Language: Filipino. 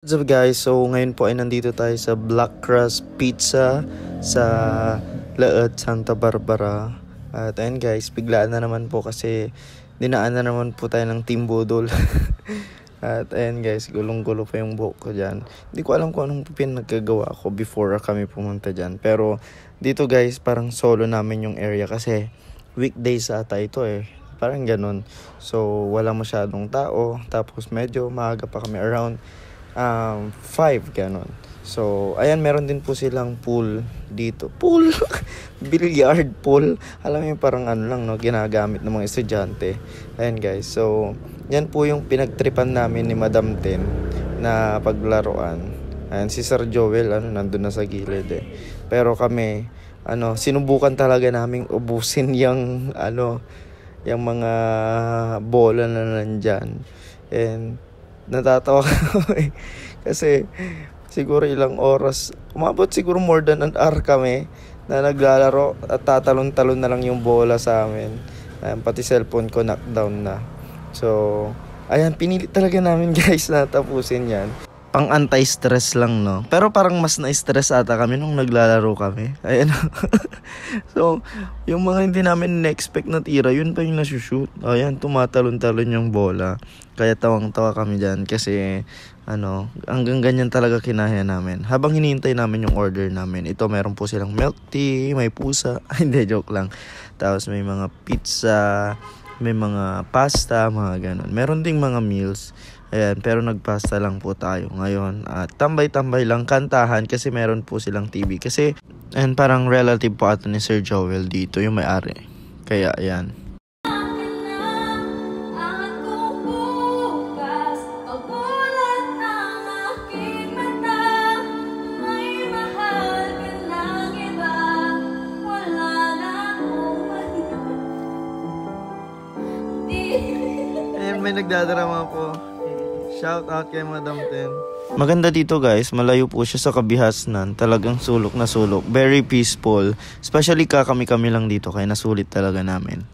What's up guys, so ngayon po ay nandito tayo sa Black Crust Pizza sa Laot, Santa Barbara. At ayun guys, biglaan na naman po kasi dinaan na naman po tayo ng Team Budol. At ayun guys, gulong-gulo pa yung buhok ko dyan. Hindi ko alam kung anong pinagkagawa ko before kami pumunta dyan. Pero dito guys, parang solo namin yung area kasi weekdays ata ito parang ganun. So wala masyadong tao, tapos medyo maaga pa kami around 5 ganon. So ayan, meron din po silang pool dito. Pool billiard pool. Alam mo yung parang ano lang, no, ginagamit ng mga estudyante. Ayan guys, so yan po yung pinagtripan namin ni Madam Ten na paglaruan. Ayan, si Sir Joel nandun na sa gilid Pero kami sinubukan talaga naming ubusin yung yung mga bola na nandyan. And natatawa kami kasi siguro ilang oras, umabot siguro more than an hour kami na naglalaro at tatalon-talon na lang yung bola sa amin. Pati cellphone ko knockdown na. So ayan, pinilit talaga namin guys na tapusin yan. Pang anti-stress lang, no? Pero parang mas na-stress ata kami nung naglalaro kami. Ayan. So, yung mga hindi namin na-expect na tira, yun pa yung nasushoot. Ayan, tumatalon-talon yung bola. Kaya tawang-tawa kami dyan kasi, hanggang ganyan talaga kinaya namin. Habang hinihintay namin yung order namin, ito meron po silang milk tea, may pusa. Hindi, joke lang. Tapos may mga pizza, may mga pasta, mga ganun. Meron ding mga meals. Ayan, pero nagpasta lang po tayo ngayon. At tambay-tambay lang, kantahan kasi meron po silang TV. Kasi, and parang relative po ato ni Sir Joel dito, yung may-ari. Kaya, ayan. Ayan, may nagdadrama po. Shout out kay Madam Ten. Maganda dito guys, malayo po siya sa Kabihasnan. Talagang sulok na sulok. Very peaceful. Especially kami lang dito kaya nasulit talaga namin.